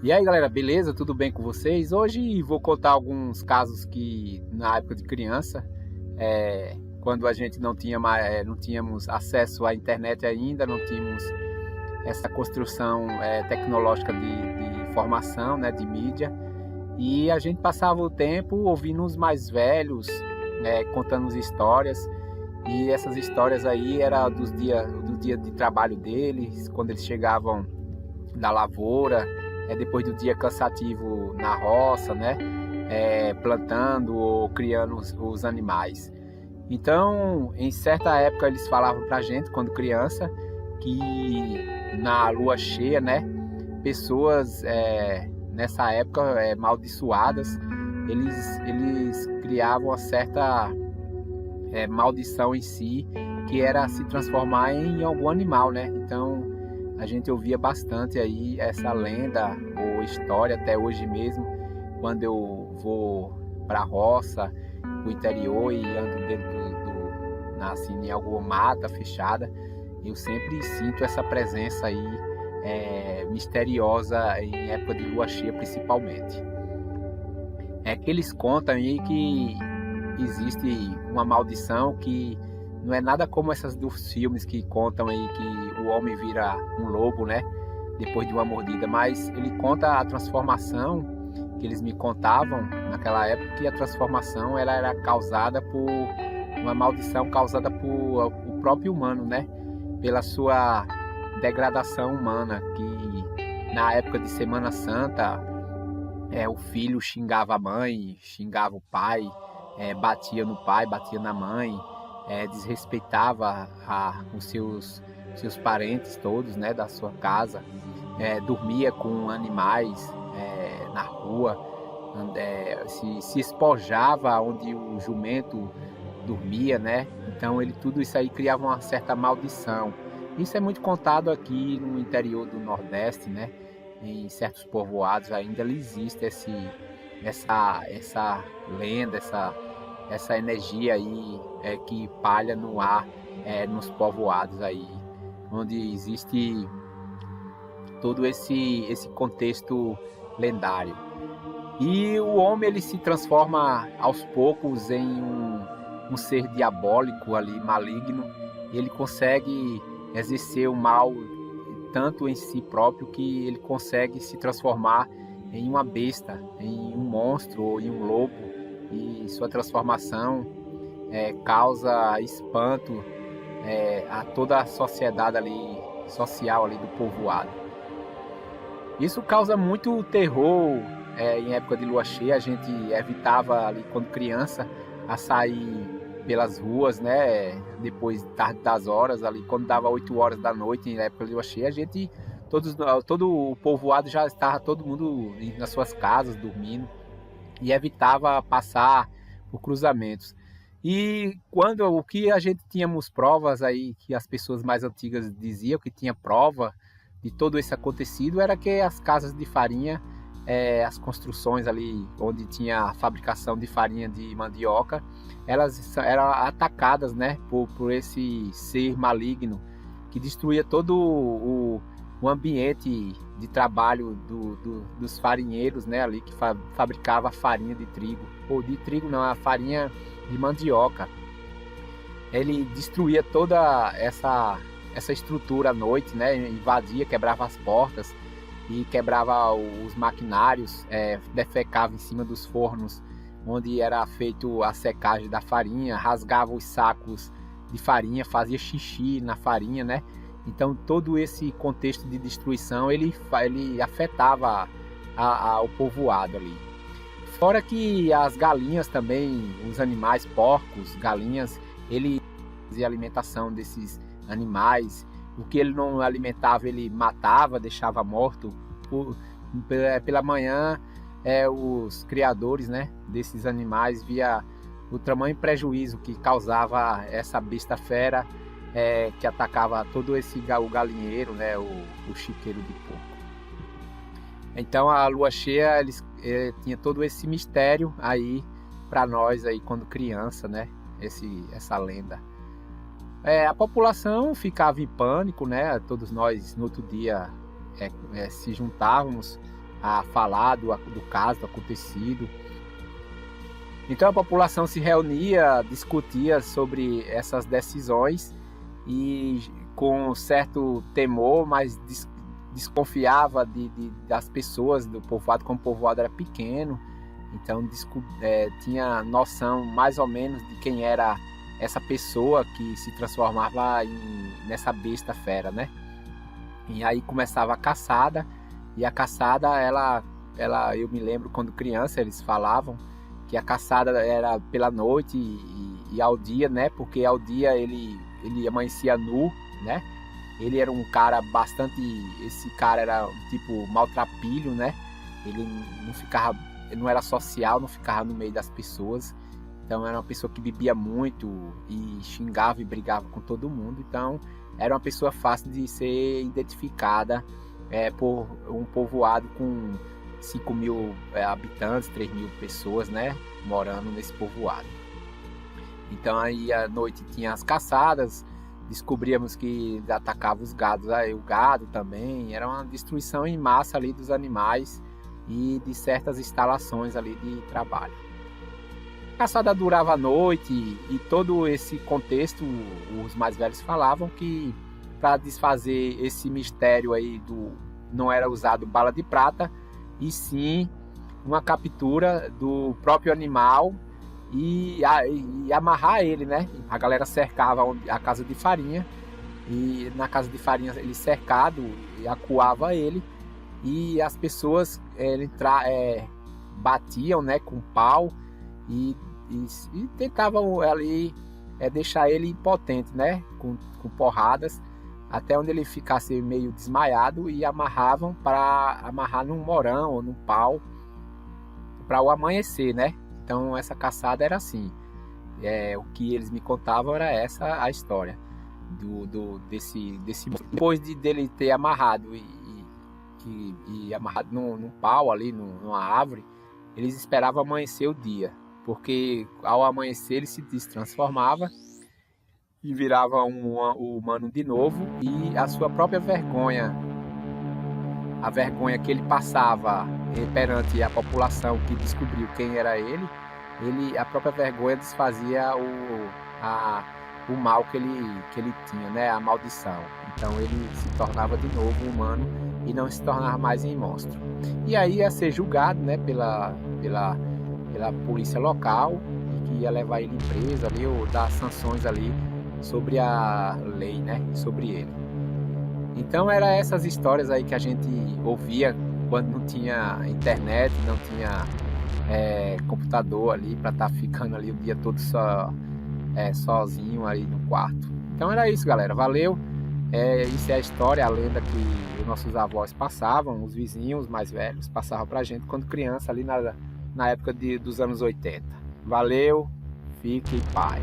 E aí galera, beleza? Tudo bem com vocês? Hoje vou contar alguns casos que na época de criança, quando a gente não tinha não tínhamos acesso à internet ainda, não tínhamos essa construção tecnológica de informação, né, de mídia, e a gente passava o tempo ouvindo os mais velhos, contando as histórias, e essas histórias aí era do dia de trabalho deles, quando eles chegavam da lavoura, depois do dia cansativo na roça, né? Plantando ou criando os animais. Então, em certa época eles falavam pra gente, quando criança, que na lua cheia, né? Pessoas nessa época amaldiçoadas, eles criavam uma certa maldição em si, que era se transformar em algum animal, né? Então a gente ouvia bastante aí essa lenda ou história até hoje mesmo, quando eu vou para a roça, o interior, e ando dentro assim, em alguma mata fechada, eu sempre sinto essa presença aí misteriosa em época de lua cheia principalmente. É que eles contam aí que existe uma maldição que não é nada como essas dos filmes que contam aí que o homem vira um lobo, né? Depois de uma mordida. Mas ele conta a transformação, que eles me contavam naquela época, que a transformação ela era causada por uma maldição causada por o próprio humano, né? Pela sua degradação humana, que na época de Semana Santa, o filho xingava a mãe, xingava o pai, batia no pai, batia na mãe, desrespeitava os seus parentes todos, né, da sua casa, dormia com animais na rua, se espojava onde o jumento dormia, né? Então tudo isso aí criava uma certa maldição. Isso é muito contado aqui no interior do Nordeste, né? Em certos povoados ainda existe essa lenda, essa energia aí que palha no ar nos povoados aí, onde existe todo esse contexto lendário. E o homem ele se transforma aos poucos em um ser diabólico ali, maligno, e ele consegue exercer o mal tanto em si próprio que ele consegue se transformar em uma besta, em um monstro ou em um lobo, e sua transformação causa espanto a toda a sociedade ali, social ali do povoado. Isso causa muito terror em época de lua cheia. A gente evitava ali quando criança a sair pelas ruas, né? Depois tarde das horas ali, quando dava 8 horas da noite em época de lua cheia, a gente todo o povoado já estava todo mundo nas suas casas dormindo, e evitava passar por cruzamentos. E quando o que a gente tínhamos provas aí, que as pessoas mais antigas diziam que tinha prova de todo esse acontecido, era que as casas de farinha, as construções ali onde tinha a fabricação de farinha de mandioca, elas eram atacadas, né, por esse ser maligno que destruía todo o ambiente de trabalho dos farinheiros, né, ali que fabricava a farinha de trigo, ou de trigo não, a farinha de mandioca. Ele destruía toda essa estrutura à noite, né, invadia, quebrava as portas e quebrava os maquinários, defecava em cima dos fornos onde era feito a secagem da farinha, rasgava os sacos de farinha, fazia xixi na farinha, né? Então todo esse contexto de destruição ele afetava o povoado ali. Fora que as galinhas também, os animais, porcos, galinhas, ele fazia alimentação desses animais. O que ele não alimentava ele matava, deixava morto. Pela manhã os criadores, né, desses animais via o tamanho prejuízo que causava essa besta fera, que atacava todo o galinheiro, né, o chiqueiro de porco. Então a lua cheia tinha todo esse mistério aí para nós aí quando criança, né, essa lenda. A população ficava em pânico, né? Todos nós no outro dia se juntávamos a falar do caso, do acontecido. Então a população se reunia, discutia sobre essas decisões e com certo temor, mas desconfiava das pessoas do povoado, como o povoado era pequeno, então tinha noção mais ou menos de quem era essa pessoa que se transformava nessa besta fera, né? E aí começava a caçada, e a caçada, eu me lembro quando criança, eles falavam que a caçada era pela noite e ao dia, né? Porque ao dia ele amanhecia nu, né? Ele era um cara esse cara era um tipo maltrapilho, né? Ele não era social, não ficava no meio das pessoas. Então era uma pessoa que bebia muito e xingava e brigava com todo mundo. Então era uma pessoa fácil de ser identificada por um povoado com 5.000 habitantes, 3.000 pessoas, né? Morando nesse povoado. Então aí à noite tinha as caçadas, descobríamos que atacava os gados, aí o gado também, era uma destruição em massa ali dos animais e de certas instalações ali de trabalho. A caçada durava a noite e todo esse contexto, os mais velhos falavam que para desfazer esse mistério aí não era usado bala de prata, e sim uma captura do próprio animal e amarrar ele, né? A galera cercava a casa de farinha, e na casa de farinha ele cercado e acuava ele, e as pessoas batiam, né, com pau e tentavam ali deixar ele impotente, né, com porradas, até onde ele ficasse meio desmaiado, e amarravam para amarrar num morão ou num pau para o amanhecer, né? Então essa caçada era assim. O que eles me contavam era essa a história desse depois dele ter amarrado e amarrado num pau ali, numa árvore, eles esperavam amanhecer o dia, porque ao amanhecer ele se transformava e virava um humano de novo, e a sua própria vergonha, a vergonha que ele passava perante a população que descobriu quem era ele, a própria vergonha desfazia o mal que ele tinha, né? A maldição. Então ele se tornava de novo humano e não se tornava mais em monstro. E aí ia ser julgado, né, pela polícia local, que ia levar ele preso ali, ou dar sanções ali sobre a lei, né, sobre ele. Então eram essas histórias aí que a gente ouvia quando não tinha internet, não tinha computador ali para estar ficando ali o dia todo sozinho ali no quarto. Então era isso, galera. Valeu. Isso é a história, a lenda que os nossos avós passavam, os vizinhos mais velhos passavam pra gente quando criança, ali na época dos anos 80. Valeu, fique em paz.